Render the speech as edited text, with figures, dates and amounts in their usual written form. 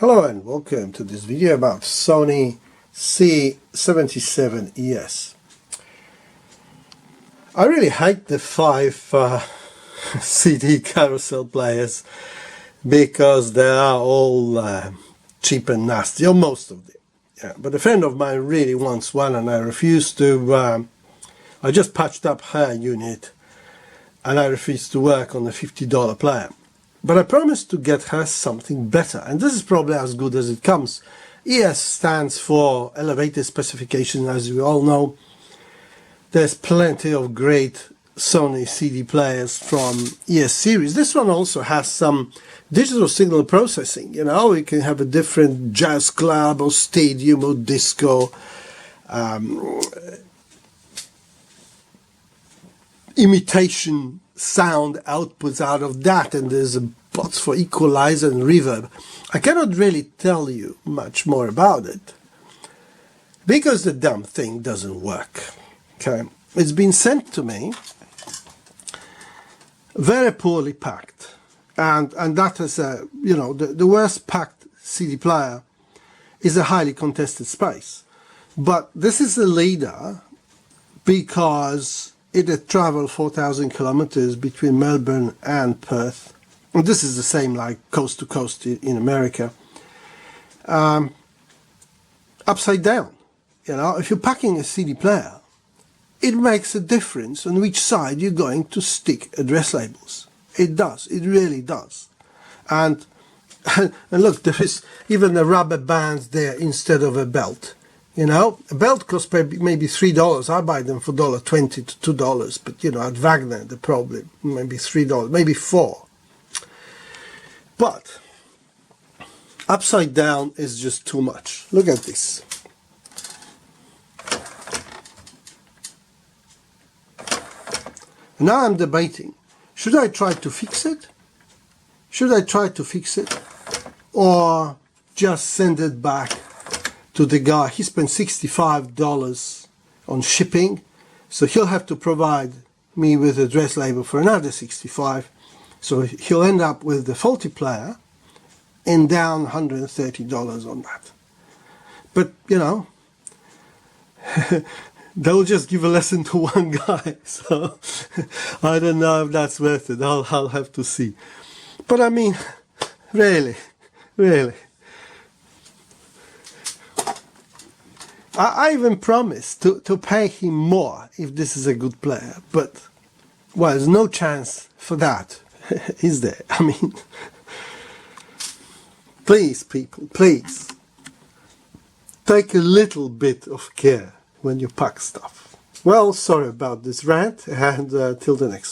Hello and welcome to this video about Sony CDP-C77ES. I really hate the 5 CD carousel players because they are all cheap and nasty, or most of them. Yeah, but a friend of mine really wants one and I refused to. I just patched up her unit and I refused to work on a $50 player. But I promised to get her something better, and this is probably as good as it comes. ES stands for elevated specification, as we all know. There's plenty of great Sony CD players from ES series. This one also has some digital signal processing. You know, you can have a different jazz club or stadium or disco. Imitation sound outputs out of that, and there's a bots for equalizer and reverb. I cannot really tell you much more about it because the damn thing doesn't work. Okay, it's been sent to me very poorly packed, and that is a, you know, the worst packed CD player is a highly contested space. But this is a leader because it had traveled 4,000 kilometers between Melbourne and Perth. And this is the same like coast to coast in America. Upside down. You know, if you're packing a CD player, it makes a difference on which side you're going to stick address labels. It does. It really does. And look, there is even a rubber band there instead of a belt. You know, a belt costs maybe $3. I buy them for $1.20 to $2. But, you know, at Wagner, they're probably maybe $3, maybe $4. But upside down is just too much. Look at this. Now I'm debating, should I try to fix it? Should I try to fix it? Or just send it back to the guy? He spent $65 on shipping, so he'll have to provide me with a address label for another $65. So he'll end up with the faulty player and down $130 on that. But, you know, they'll just give a lesson to one guy, so I don't know if that's worth it. I'll have to see. But I mean, really. I even promised to pay him more if this is a good player, but, well, there's no chance for that, is there? I mean, please, people, please, take a little bit of care when you pack stuff. Well, sorry about this rant, and till the next one.